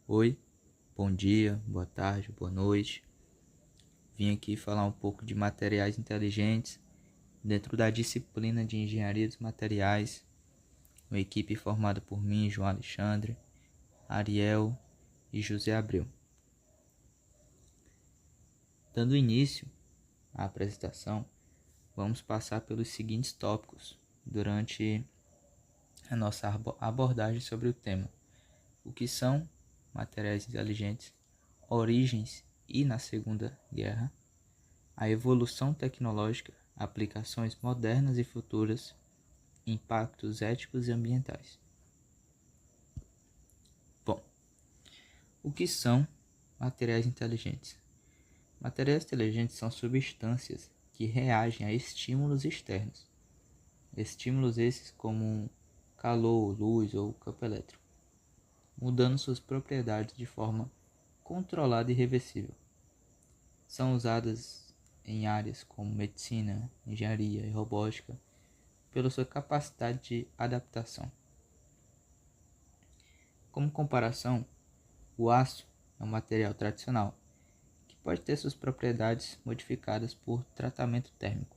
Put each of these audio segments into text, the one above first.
Oi, bom dia, boa tarde, boa noite. Vim aqui falar um pouco de materiais inteligentes dentro da disciplina de Engenharia dos Materiais, uma equipe formada por mim, João Alexandre, Ariel e José Abreu. Dando início à apresentação, vamos passar pelos seguintes tópicos durante a nossa abordagem sobre o tema: o que são materiais inteligentes, origens e na Segunda Guerra, a evolução tecnológica, aplicações modernas e futuras, impactos éticos e ambientais. Bom, o que são materiais inteligentes? Materiais inteligentes são substâncias que reagem a estímulos externos. Estímulos esses como calor, luz ou campo elétrico, mudando suas propriedades de forma controlada e reversível. São usadas em áreas como medicina, engenharia e robótica pela sua capacidade de adaptação. Como comparação, o aço é um material tradicional que pode ter suas propriedades modificadas por tratamento térmico,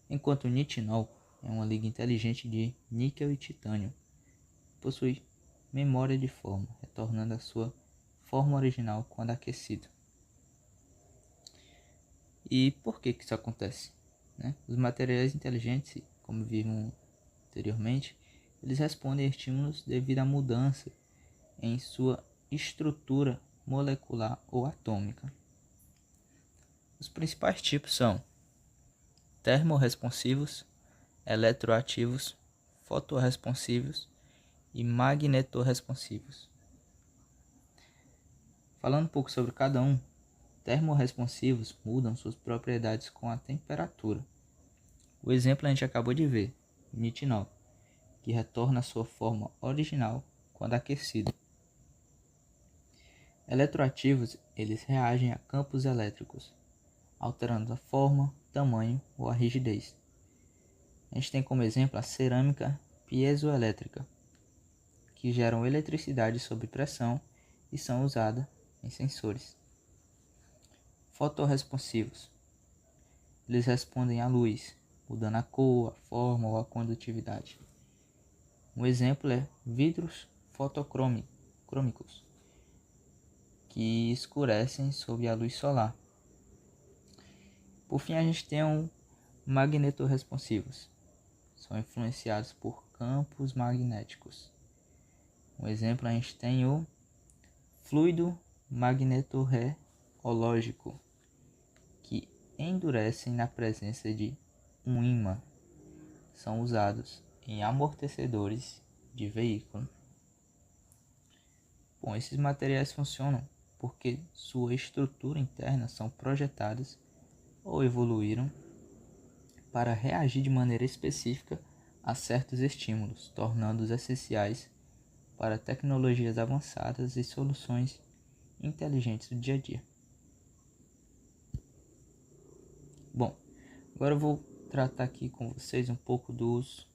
enquanto o nitinol é uma liga inteligente de níquel e titânio. Possui memória de forma, retornando à sua forma original quando aquecido. E por que isso acontece? Os materiais inteligentes, como vimos anteriormente, eles respondem a estímulos devido à mudança em sua estrutura molecular ou atômica. Os principais tipos são termorresponsivos, eletroativos, fotorresponsivos e magnetorresponsivos. Falando um pouco sobre cada um, termorresponsivos mudam suas propriedades com a temperatura. O exemplo a gente acabou de ver, o nitinol, que retorna à sua forma original quando aquecido. Eletroativos, eles reagem a campos elétricos, alterando a forma, tamanho ou a rigidez. A gente tem como exemplo a cerâmica piezoelétrica, que geram eletricidade sob pressão e são usadas em sensores. Fotorresponsivos, eles respondem à luz, mudando a cor, a forma ou a condutividade. Um exemplo é vidros fotocrômicos, que escurecem sob a luz solar. Por fim, a gente tem os magnetorresponsivos. São influenciados por campos magnéticos. Um exemplo, a gente tem o fluido magnetorreológico, que endurecem na presença de um ímã. São usados em amortecedores de veículo. Bom, esses materiais funcionam porque sua estrutura interna são projetadas ou evoluíram para reagir de maneira específica a certos estímulos, tornando-os essenciais para tecnologias avançadas e soluções inteligentes do dia a dia. Bom, agora eu vou tratar aqui com vocês um pouco dos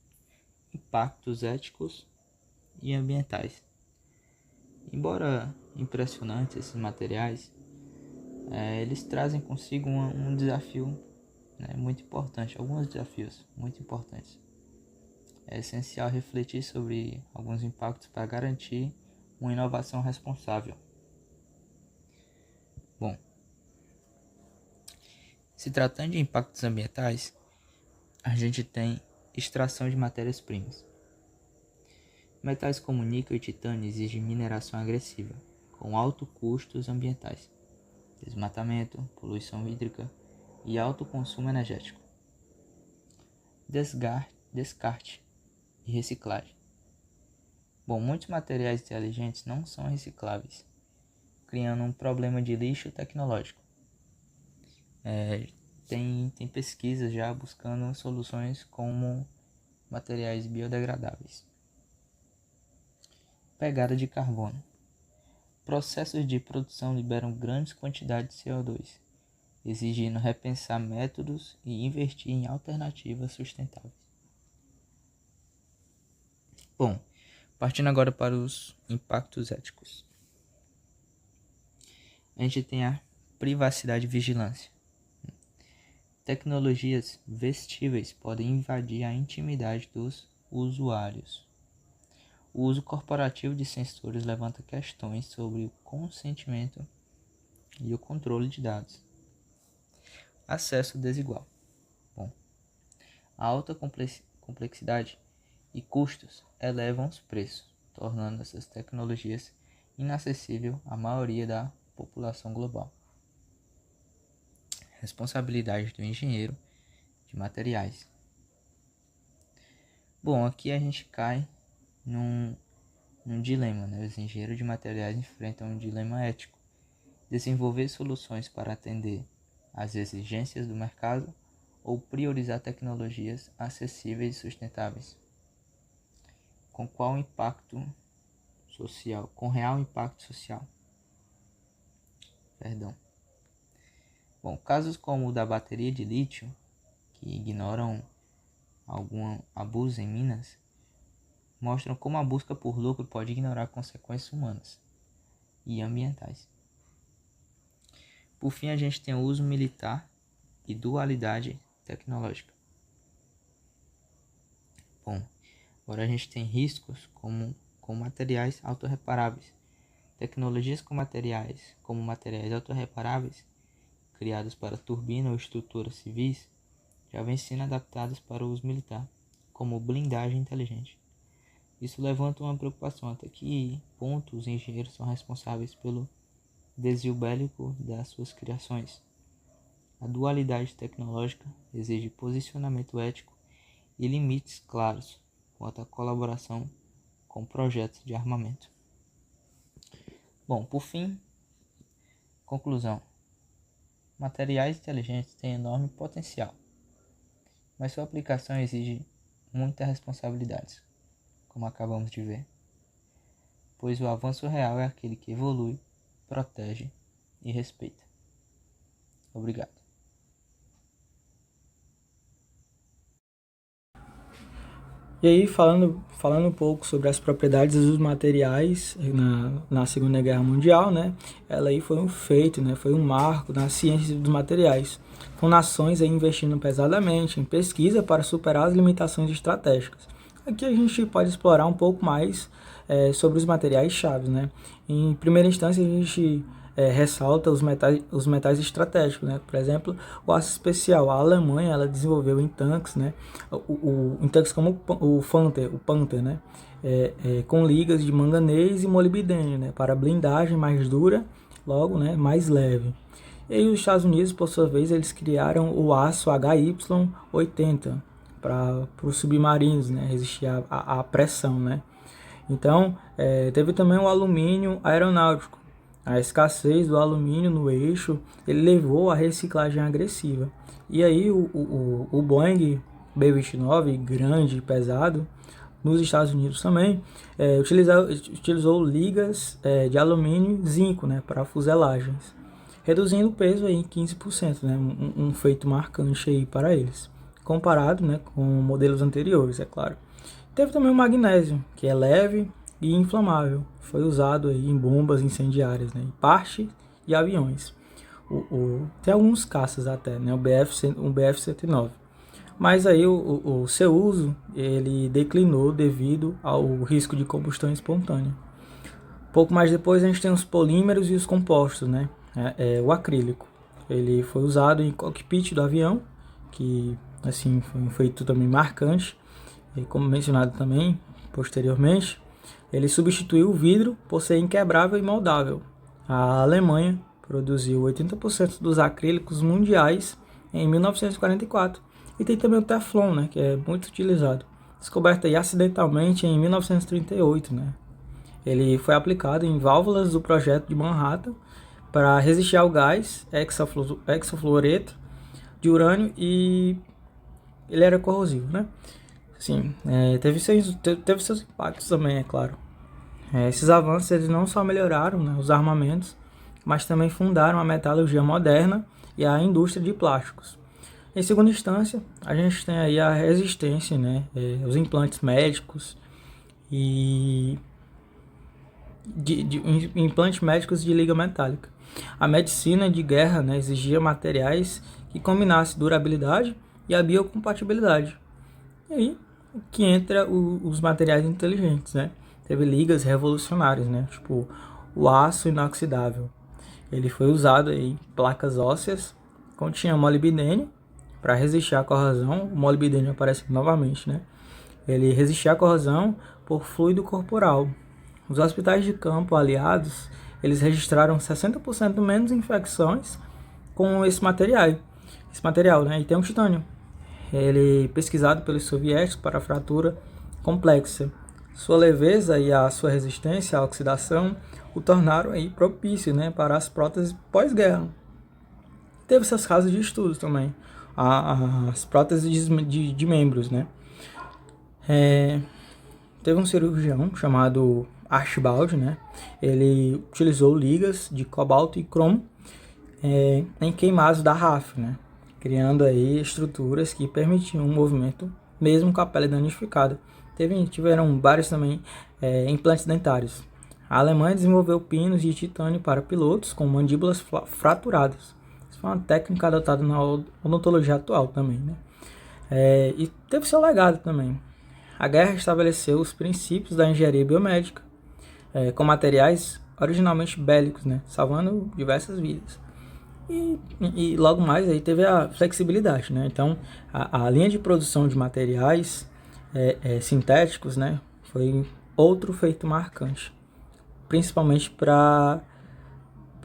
impactos éticos e ambientais. Embora impressionantes esses materiais, eles trazem consigo um desafio muito importante, alguns desafios muito importantes. É essencial refletir sobre alguns impactos para garantir uma inovação responsável. Bom, se tratando de impactos ambientais, a gente tem extração de matérias-primas. Metais como níquel e titânio exigem mineração agressiva, com altos custos ambientais, desmatamento, poluição hídrica e alto consumo energético. Descarte e reciclagem. Bom, muitos materiais inteligentes não são recicláveis, criando um problema de lixo tecnológico. Tem pesquisas já buscando soluções como materiais biodegradáveis. Pegada de carbono. Processos de produção liberam grandes quantidades de CO2, exigindo repensar métodos e investir em alternativas sustentáveis. Bom, partindo agora para os impactos éticos. a gente tem a privacidade e vigilância. Tecnologias vestíveis podem invadir a intimidade dos usuários. O uso corporativo de sensores levanta questões sobre o consentimento e o controle de dados. Acesso desigual. Bom, a alta complexidade e custos elevam os preços, tornando essas tecnologias inacessíveis à maioria da população global. Responsabilidade do engenheiro de materiais. Bom, aqui a gente cai num dilema, né? Os engenheiros de materiais enfrentam um dilema ético: desenvolver soluções para atender às exigências do mercado ou priorizar tecnologias acessíveis e sustentáveis. Com qual impacto social? Com real impacto social. Bom, casos como o da bateria de lítio, que ignoram algum abuso em minas, mostram como a busca por lucro pode ignorar consequências humanas e ambientais. Por fim, a gente tem o uso militar e dualidade tecnológica. Bom, agora a gente tem riscos com materiais autorreparáveis. Tecnologias como materiais autorreparáveis, criados para turbina ou estruturas civis, já vêm sendo adaptadas para o uso militar, como blindagem inteligente. Isso levanta uma preocupação: até que ponto os engenheiros são responsáveis pelo desvio bélico das suas criações. A dualidade tecnológica exige posicionamento ético e limites claros quanto à colaboração com projetos de armamento. Bom, por fim, conclusão. Materiais inteligentes têm enorme potencial, mas sua aplicação exige muita responsabilidade, como acabamos de ver, pois o avanço real é aquele que evolui, protege e respeita. Obrigado. E aí, falando um pouco sobre as propriedades dos materiais na Segunda Guerra Mundial, né? Ela aí foi um feito, né? Foi um marco na ciência dos materiais, com nações aí investindo pesadamente em pesquisa para superar as limitações estratégicas. Aqui a gente pode explorar um pouco mais sobre os materiais-chave, né? Em primeira instância, a gente ressalta os metais estratégicos, né? Por exemplo, o aço especial. A Alemanha ela desenvolveu em tanques, né? Em tanques como o Panther, né? Com ligas de manganês e molibdênio, né? Para blindagem mais dura, logo, né? Mais leve. E aí os Estados Unidos, por sua vez, eles criaram o aço HY80 para os submarinos, né? Resistir à pressão, né? Então, teve também o alumínio aeronáutico. A escassez do alumínio no eixo ele levou à reciclagem agressiva. E aí o Boeing B-29, grande e pesado, nos Estados Unidos também, utilizou ligas de alumínio e zinco, né, para fuselagens, reduzindo o peso aí em 15%, né, um feito marcante aí para eles, comparado, né, com modelos anteriores, é claro. Teve também o magnésio, que é leve e inflamável. Foi usado aí em bombas incendiárias, né, em partes de aviões. Tem alguns caças até, né, o BF-109. Mas aí o seu uso ele declinou devido ao risco de combustão espontânea. Pouco mais depois a gente tem os polímeros e os compostos, né? O acrílico. Ele foi usado em cockpit do avião, que assim foi um feito também marcante. E como mencionado também posteriormente, ele substituiu o vidro por ser inquebrável e moldável. A Alemanha produziu 80% dos acrílicos mundiais em 1944. E tem também o Teflon, né, que é muito utilizado. Descoberto aí acidentalmente em 1938, né? Ele foi aplicado em válvulas do projeto de Manhattan para resistir ao gás hexafluoreto de urânio e ele era corrosivo, né? Sim, teve seus impactos também, é claro. Esses avanços eles não só melhoraram, né, os armamentos, mas também fundaram a metalurgia moderna e a indústria de plásticos. Em segunda instância, a gente tem aí a resistência, né, os implantes médicos e de implantes médicos de liga metálica. A medicina de guerra, né, exigia materiais que combinassem durabilidade e a biocompatibilidade. E aí que entra os materiais inteligentes, né? Teve ligas revolucionárias, né? Tipo o aço inoxidável. Ele foi usado em placas ósseas, continha molibdênio para resistir à corrosão. O molibdênio aparece novamente, né? Ele resistia à corrosão por fluido corporal. Os hospitais de campo aliados, eles registraram 60% menos infecções com esse material, né? E tem o titânio. Ele pesquisado pelos soviéticos para fratura complexa. Sua leveza e a sua resistência à oxidação o tornaram aí propício, né, para as próteses pós-guerra. Teve seus casos de estudos também, as próteses de membros, né. Teve um cirurgião chamado Archibald, né, ele utilizou ligas de cobalto e cromo em queimados da RAF, né, criando aí estruturas que permitiam um movimento mesmo com a pele danificada. Tiveram vários também implantes dentários. A Alemanha desenvolveu pinos de titânio para pilotos com mandíbulas fraturadas. Isso foi uma técnica adotada na odontologia atual também, né? E teve seu legado também. A guerra estabeleceu os princípios da engenharia biomédica com materiais originalmente bélicos, né? Salvando diversas vidas. E logo mais aí teve a flexibilidade, né? Então a linha de produção de materiais sintéticos, né, foi outro feito marcante, principalmente para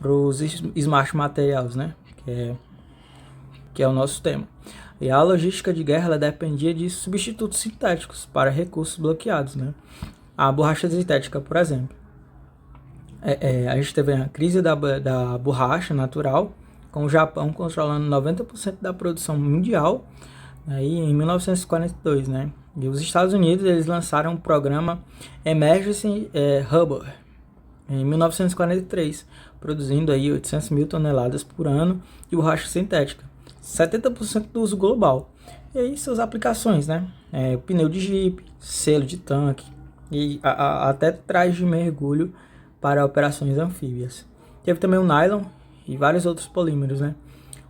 os smart materials, né, que é o nosso tema. E a logística de guerra ela dependia de substitutos sintéticos para recursos bloqueados, né. A borracha sintética, por exemplo. A gente teve a crise da borracha natural, com o Japão controlando 90% da produção mundial aí em 1942, né? E os Estados Unidos eles lançaram o programa Emergency Rubber em 1943, produzindo aí 800 mil toneladas por ano de borracha sintética, 70% do uso global. E aí suas aplicações, né? Pneu de jipe, selo de tanque e até traje de mergulho para operações anfíbias. Teve também o nylon e vários outros polímeros, né?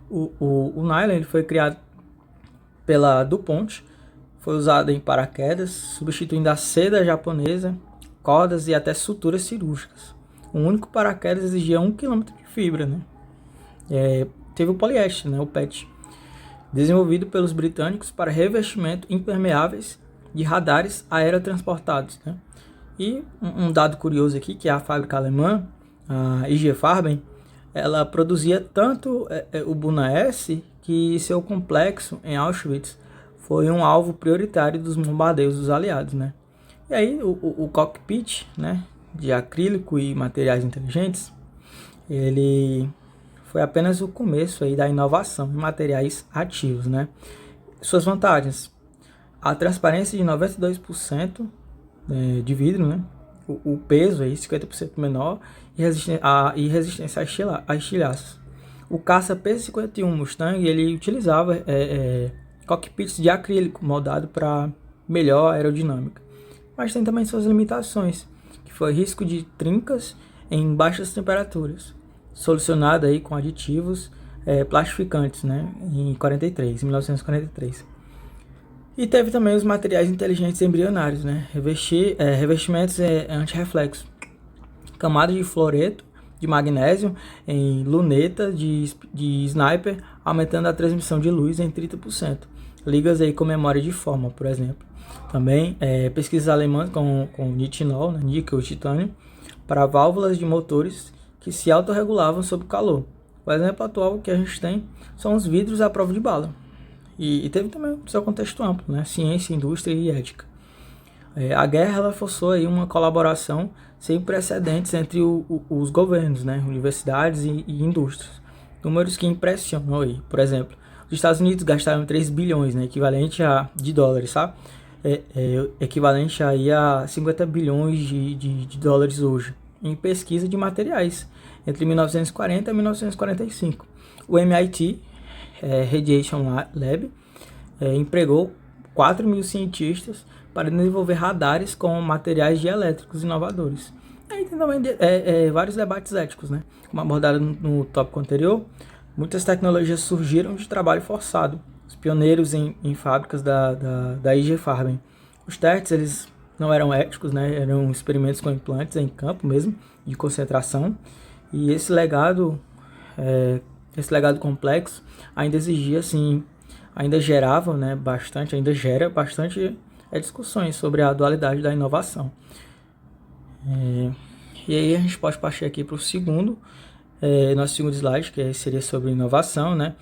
O nylon ele foi criado pela DuPont, foi usado em paraquedas, substituindo a seda japonesa, cordas e até suturas cirúrgicas. O único paraquedas exigia 1 km de fibra, né? Teve o poliéster, né? O PET, desenvolvido pelos britânicos para revestimento impermeáveis de radares aerotransportados, né? E um dado curioso aqui, que é a fábrica alemã, a IG Farben, ela produzia tanto o Buna S que seu complexo em Auschwitz foi um alvo prioritário dos bombardeios dos aliados, né? E aí o cockpit, né, de acrílico e materiais inteligentes, ele foi apenas o começo aí da inovação em materiais ativos, né? Suas vantagens: a transparência de 92% de vidro, né? O peso aí 50% menor e resistência a estilhaços. O caça P-51 Mustang ele utilizava cockpits de acrílico moldado para melhor aerodinâmica, mas tem também suas limitações, que foi risco de trincas em baixas temperaturas, solucionado aí com aditivos plastificantes, né, em 1943. E teve também os materiais inteligentes embrionários, né, revestimentos anti-reflexo, camada de fluoreto de magnésio em luneta de sniper, aumentando a transmissão de luz em 30%. Ligas aí com memória de forma, por exemplo. Também pesquisas alemãs com nitinol, né, níquel e titânio, para válvulas de motores que se autorregulavam sob calor. O exemplo atual que a gente tem são os vidros à prova de bala. E teve também seu contexto amplo, né, ciência, indústria e ética. A guerra ela forçou aí uma colaboração sem precedentes entre os governos, né, universidades e indústrias. Números que impressionam aí. Por exemplo, os Estados Unidos gastaram 3 bilhões, né, equivalente de dólares, sabe? Equivalente aí a 50 bilhões de dólares hoje, em pesquisa de materiais, entre 1940 e 1945. O MIT Radiation Lab empregou 4 mil cientistas para desenvolver radares com materiais dielétricos inovadores. Aí tem também vários debates éticos, né? Como abordado no tópico anterior, muitas tecnologias surgiram de trabalho forçado. Os pioneiros em fábricas da IG Farben. Os testes, eles não eram éticos, né? Eram experimentos com implantes em campo mesmo, de concentração. E esse legado complexo ainda exigia, assim, ainda gerava, né, bastante, ainda gera bastante discussões sobre a dualidade da inovação. E aí a gente pode partir aqui para o nosso segundo slide, que seria sobre inovação, né?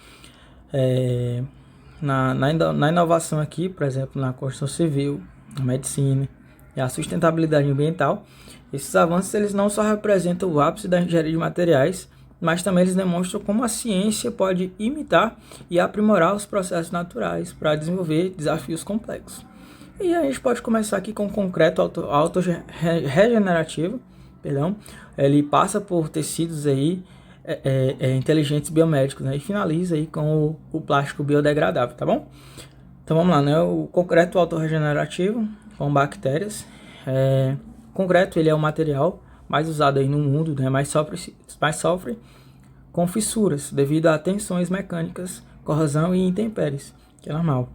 Na inovação aqui, por exemplo, na construção civil, na medicina e a sustentabilidade ambiental, esses avanços eles não só representam o ápice da engenharia de materiais, mas também eles demonstram como a ciência pode imitar e aprimorar os processos naturais para desenvolver desafios complexos. E a gente pode começar aqui com o concreto autorregenerativo, ele passa por tecidos aí, inteligentes biomédicos, né? E finaliza aí com o plástico biodegradável, tá bom? Então vamos lá, né? O concreto autorregenerativo com bactérias. O concreto ele é o material mais usado aí no mundo, né? Mais sofre com fissuras devido a tensões mecânicas, corrosão e intempéries, que é normal.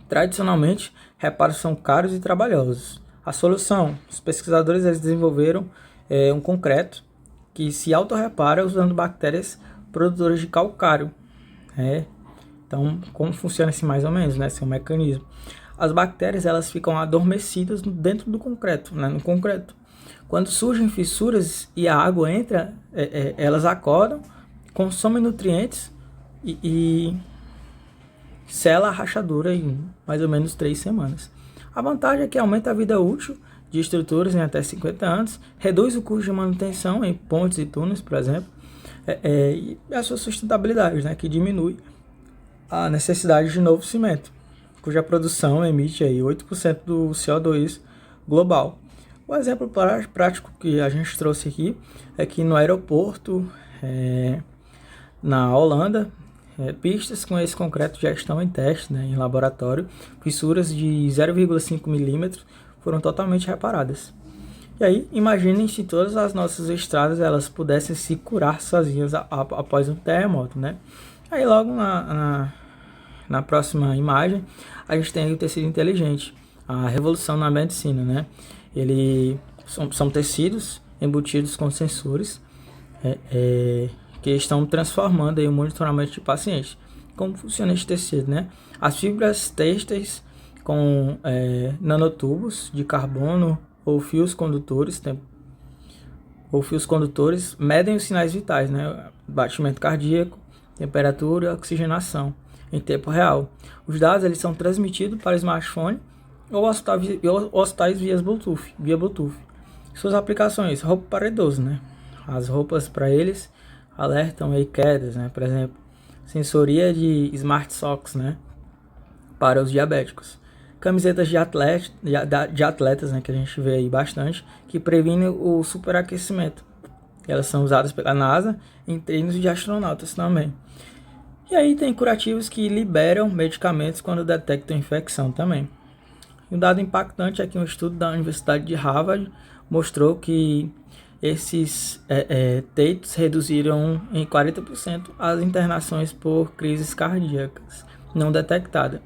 Tradicionalmente, reparos são caros e trabalhosos. A solução, os pesquisadores eles desenvolveram um concreto que se autorrepara usando bactérias produtoras de calcário. Então, como funciona assim mais ou menos, né? Esse é um mecanismo. As bactérias elas ficam adormecidas dentro do concreto, né? No concreto. Quando surgem fissuras e a água entra, elas acordam, consomem nutrientes e sela a rachadura em mais ou menos 3 semanas. A vantagem é que aumenta a vida útil de estruturas em até 50 anos, reduz o custo de manutenção em pontes e túneis, por exemplo, e a sua sustentabilidade, né, que diminui a necessidade de novo cimento, cuja produção emite aí 8% do CO2 global. O exemplo prático que a gente trouxe aqui é que no aeroporto, na Holanda, pistas com esse concreto já estão em teste, né, em laboratório. Fissuras de 0,5 milímetros foram totalmente reparadas. E aí, imaginem se todas as nossas estradas elas pudessem se curar sozinhas após um terremoto, né? Aí logo na próxima imagem, a gente tem aí o tecido inteligente, a revolução na medicina, né? São tecidos embutidos com sensores que estão transformando aí o monitoramento de pacientes. Como funciona esse tecido, né? As fibras têxteis com nanotubos de carbono ou fios condutores medem os sinais vitais, né? Batimento cardíaco, temperatura e oxigenação em tempo real. Os dados eles são transmitidos para o smartphone ou hospitais via Bluetooth. Suas aplicações, roupa para idoso, né? As roupas para eles alertam aí quedas, né? Por exemplo, sensoria de Smart Socks, né? Para os diabéticos. Camisetas de atletas, né? Que a gente vê aí bastante, que previnem o superaquecimento. Elas são usadas pela NASA em treinos de astronautas também. E aí tem curativos que liberam medicamentos quando detectam infecção também. E um dado impactante é que um estudo da Universidade de Harvard mostrou que esses teitos reduziram em 40% as internações por crises cardíacas não detectadas.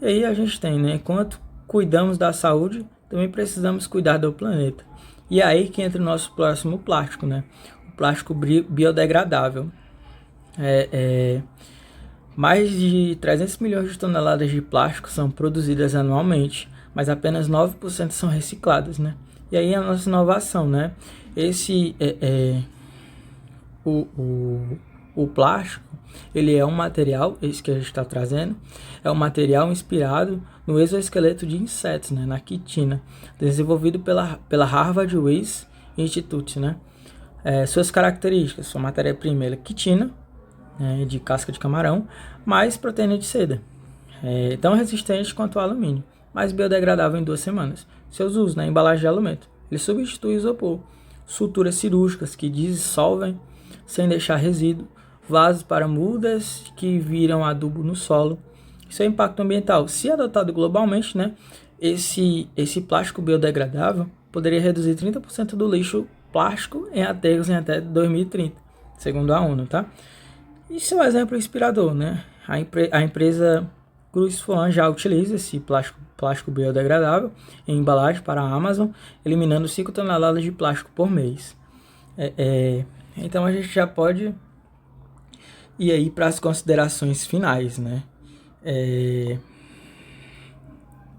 E aí a gente tem, né? Enquanto cuidamos da saúde, também precisamos cuidar do planeta. E é aí que entra o nosso próximo plástico, né? O plástico biodegradável. Mais de 300 milhões de toneladas de plástico são produzidas anualmente, mas apenas 9% são recicladas, né? E aí a nossa inovação, né? O plástico, ele é um material, esse que a gente está trazendo, é um material inspirado no exoesqueleto de insetos, né? Na quitina, desenvolvido pela Harvard Wyss Institute, né? Suas características, sua matéria-prima é quitina, de casca de camarão, mais proteína de seda. Tão resistente quanto o alumínio, mas biodegradável em 2 semanas. Seus usos na embalagem de alimento. Ele substitui o isopor. Suturas cirúrgicas que dissolvem sem deixar resíduo. Vasos para mudas que viram adubo no solo. Seu impacto ambiental. Se adotado globalmente, né, esse plástico biodegradável poderia reduzir 30% do lixo plástico em aterros em até 2030, segundo a ONU, tá? Isso é um exemplo inspirador, né? A empresa Cruz Foam já utiliza esse plástico biodegradável em embalagem para a Amazon, eliminando 5 toneladas de plástico por mês. Então a gente já pode ir aí para as considerações finais, né?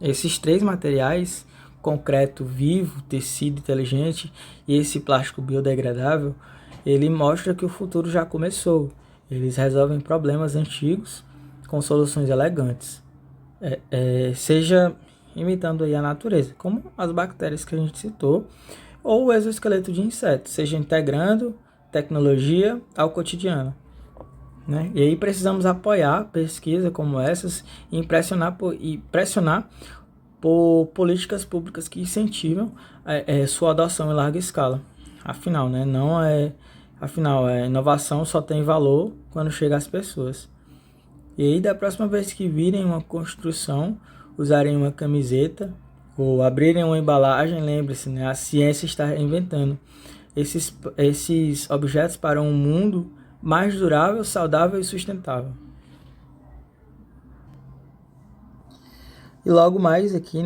Esses 3 materiais, concreto vivo, tecido inteligente e esse plástico biodegradável, ele mostra que o futuro já começou. Eles resolvem problemas antigos com soluções elegantes. Seja imitando aí a natureza, como as bactérias que a gente citou, ou o exoesqueleto de insetos, seja integrando tecnologia ao cotidiano. Né? E aí precisamos apoiar pesquisas como essas e pressionar por políticas públicas que incentivam sua adoção em larga escala. Afinal, né, a inovação só tem valor quando chega às pessoas. E aí, da próxima vez que virem uma construção, usarem uma camiseta ou abrirem uma embalagem, lembre-se, né, a ciência está inventando esses objetos para um mundo mais durável, saudável e sustentável. E logo mais aqui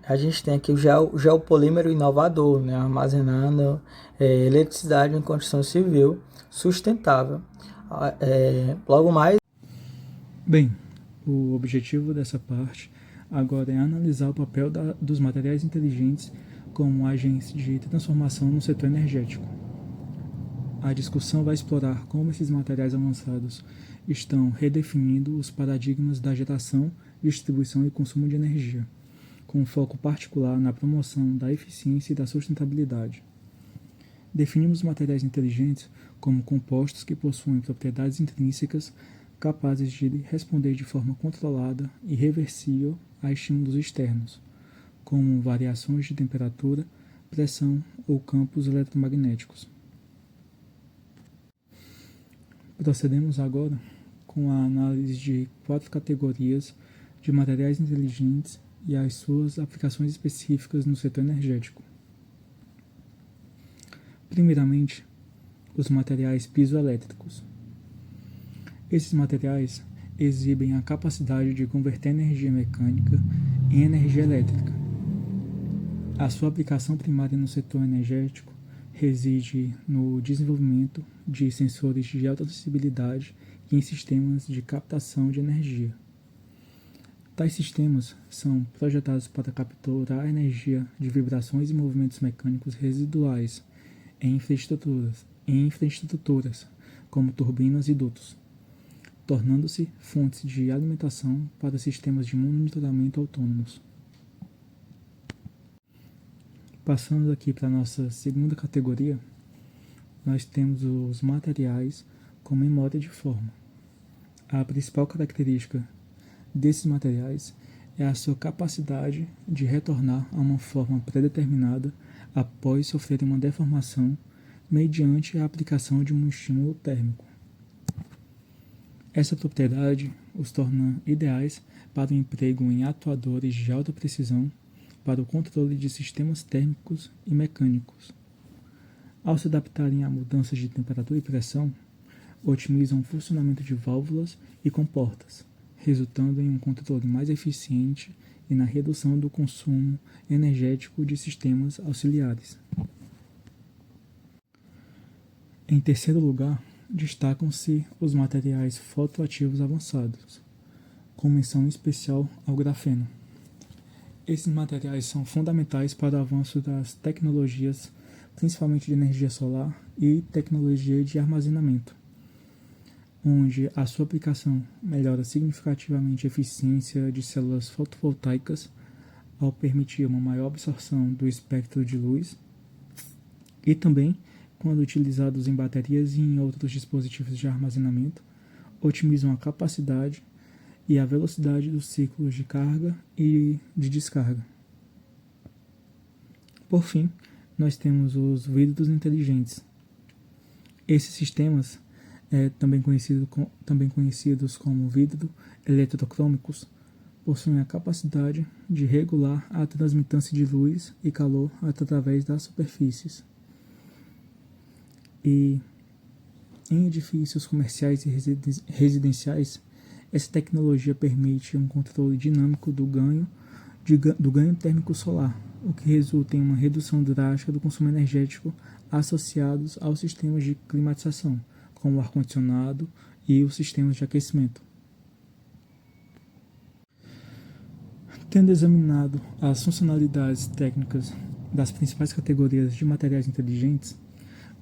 a gente tem aqui o geopolímero inovador, né, armazenando eletricidade em construção civil sustentável. Logo mais. Bem, o objetivo dessa parte agora é analisar o papel dos materiais inteligentes como agentes de transformação no setor energético. A discussão vai explorar como esses materiais avançados estão redefinindo os paradigmas da geração, distribuição e consumo de energia, com um foco particular na promoção da eficiência e da sustentabilidade. Definimos materiais inteligentes como compostos que possuem propriedades intrínsecas capazes de responder de forma controlada e reversível a estímulos externos, como variações de temperatura, pressão ou campos eletromagnéticos. Procedemos agora com a análise de 4 categorias de materiais inteligentes e as suas aplicações específicas no setor energético. Primeiramente, os materiais piezoelétricos. Esses materiais exibem a capacidade de converter energia mecânica em energia elétrica. A sua aplicação primária no setor energético reside no desenvolvimento de sensores de alta sensibilidade e em sistemas de captação de energia. Tais sistemas são projetados para capturar a energia de vibrações e movimentos mecânicos residuais em infraestruturas como turbinas e dutos, tornando-se fontes de alimentação para sistemas de monitoramento autônomos. Passando aqui para a nossa segunda categoria, nós temos os materiais com memória de forma. A principal característica desses materiais é a sua capacidade de retornar a uma forma predeterminada após sofrer uma deformação mediante a aplicação de um estímulo térmico. Essa propriedade os torna ideais para o emprego em atuadores de alta precisão para o controle de sistemas térmicos e mecânicos. Ao se adaptarem a mudanças de temperatura e pressão, otimizam o funcionamento de válvulas e comportas, resultando em um controle mais eficiente e na redução do consumo energético de sistemas auxiliares. Em terceiro lugar, destacam-se os materiais fotoativos avançados, com menção especial ao grafeno. Esses materiais são fundamentais para o avanço das tecnologias, principalmente de energia solar e tecnologia de armazenamento, onde a sua aplicação melhora significativamente a eficiência de células fotovoltaicas ao permitir uma maior absorção do espectro de luz e também, quando utilizados em baterias e em outros dispositivos de armazenamento, otimizam a capacidade e a velocidade dos ciclos de carga e de descarga. Por fim, nós temos os vidros inteligentes. Esses sistemas, também conhecidos como vidro eletrocrômicos, possuem a capacidade de regular a transmitância de luz e calor através das superfícies. E em edifícios comerciais e residenciais, essa tecnologia permite um controle dinâmico do ganho térmico solar, o que resulta em uma redução drástica do consumo energético associados aos sistemas de climatização, como o ar-condicionado e os sistemas de aquecimento. Tendo examinado as funcionalidades técnicas das principais categorias de materiais inteligentes,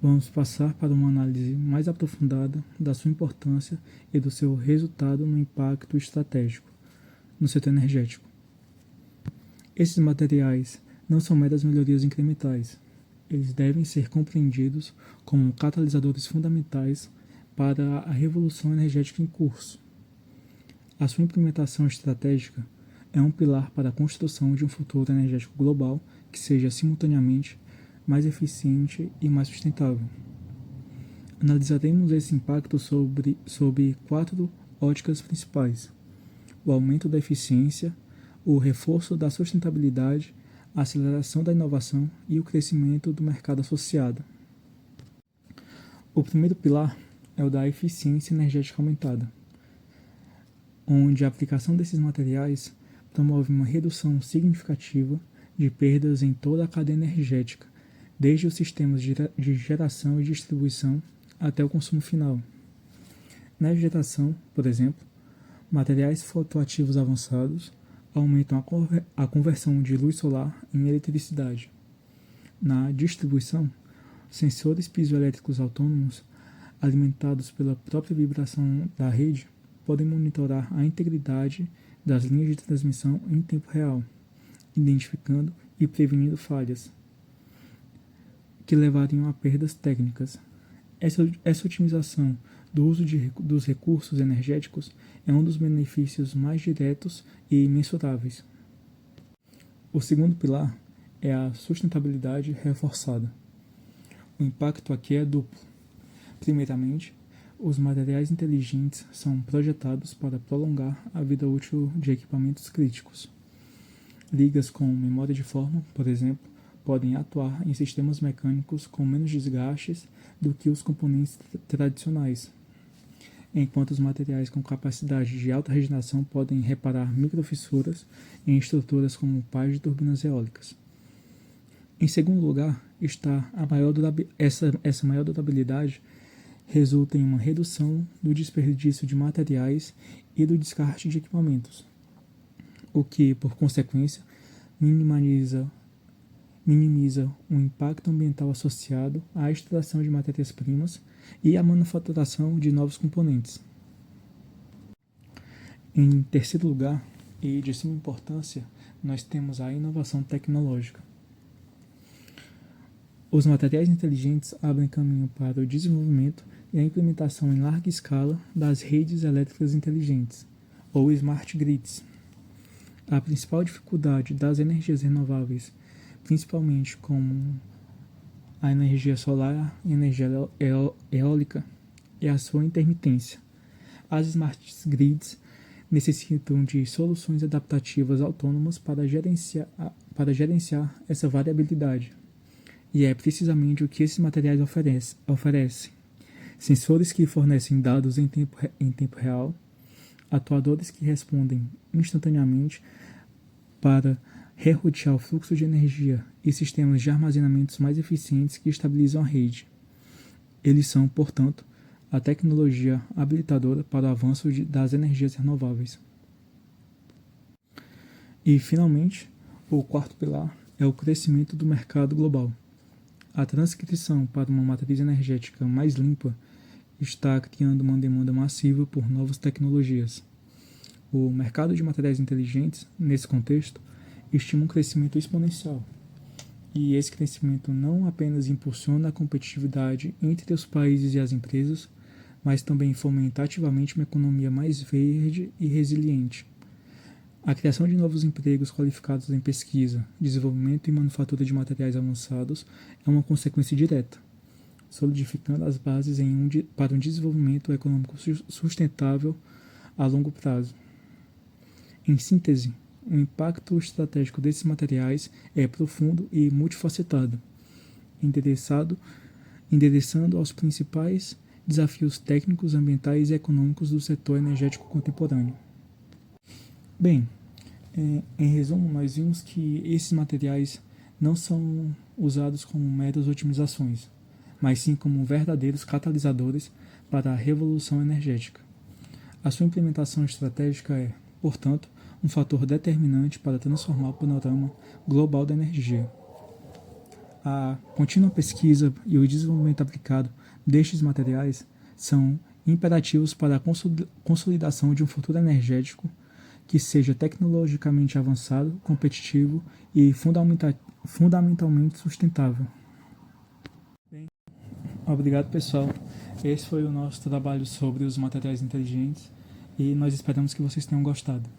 vamos passar para uma análise mais aprofundada da sua importância e do seu resultado no impacto estratégico no setor energético. Esses materiais não são meras melhorias incrementais. Eles devem ser compreendidos como catalisadores fundamentais para a revolução energética em curso. A sua implementação estratégica é um pilar para a construção de um futuro energético global que seja simultaneamente mais eficiente e mais sustentável. Analisaremos esse impacto sob 4 óticas principais: o aumento da eficiência, o reforço da sustentabilidade, a aceleração da inovação e o crescimento do mercado associado. O primeiro pilar é o da eficiência energética aumentada, onde a aplicação desses materiais promove uma redução significativa de perdas em toda a cadeia energética, desde os sistemas de geração e distribuição até o consumo final. Na geração, por exemplo, materiais fotoativos avançados aumentam a conversão de luz solar em eletricidade. Na distribuição, sensores piezoelétricos autônomos, alimentados pela própria vibração da rede, podem monitorar a integridade das linhas de transmissão em tempo real, identificando e prevenindo falhas que levariam a perdas técnicas. Essa otimização do uso dos recursos energéticos é um dos benefícios mais diretos e mensuráveis. O segundo pilar é a sustentabilidade reforçada. O impacto aqui é duplo. Primeiramente, os materiais inteligentes são projetados para prolongar a vida útil de equipamentos críticos. Ligas com memória de forma, por exemplo, podem atuar em sistemas mecânicos com menos desgastes do que os componentes tradicionais, enquanto os materiais com capacidade de alta regeneração podem reparar microfissuras em estruturas como pás de turbinas eólicas. Em segundo lugar, está essa maior durabilidade resulta em uma redução do desperdício de materiais e do descarte de equipamentos, o que, por consequência, minimiza o impacto ambiental associado à extração de matérias-primas e à manufaturação de novos componentes. Em terceiro lugar, e de suma importância, nós temos a inovação tecnológica. Os materiais inteligentes abrem caminho para o desenvolvimento e a implementação em larga escala das redes elétricas inteligentes, ou smart grids. A principal dificuldade das energias renováveis, principalmente como a energia solar e a energia eólica, é a sua intermitência. As smart grids necessitam de soluções adaptativas autônomas para gerenciar essa variabilidade. E é precisamente o que esses materiais oferecem. Sensores que fornecem dados em tempo real, atuadores que respondem instantaneamente para reroutear o fluxo de energia e sistemas de armazenamento mais eficientes que estabilizam a rede. Eles são, portanto, a tecnologia habilitadora para o avanço das energias renováveis. E, finalmente, o quarto pilar é o crescimento do mercado global. A transição para uma matriz energética mais limpa está criando uma demanda massiva por novas tecnologias. O mercado de materiais inteligentes, nesse contexto, estima um crescimento exponencial. E esse crescimento não apenas impulsiona a competitividade entre os países e as empresas, mas também fomenta ativamente uma economia mais verde e resiliente. A criação de novos empregos qualificados em pesquisa, desenvolvimento e manufatura de materiais avançados é uma consequência direta, solidificando as bases para um desenvolvimento econômico sustentável a longo prazo. Em síntese, o impacto estratégico desses materiais é profundo e multifacetado, endereçando aos principais desafios técnicos, ambientais e econômicos do setor energético contemporâneo. Bem, em resumo, nós vimos que esses materiais não são usados como meras otimizações, mas sim como verdadeiros catalisadores para a revolução energética. A sua implementação estratégica é, portanto, um fator determinante para transformar o panorama global da energia. A contínua pesquisa e o desenvolvimento aplicado destes materiais são imperativos para a consolidação de um futuro energético que seja tecnologicamente avançado, competitivo e fundamentalmente sustentável. Bem, obrigado, pessoal. Esse foi o nosso trabalho sobre os materiais inteligentes e nós esperamos que vocês tenham gostado.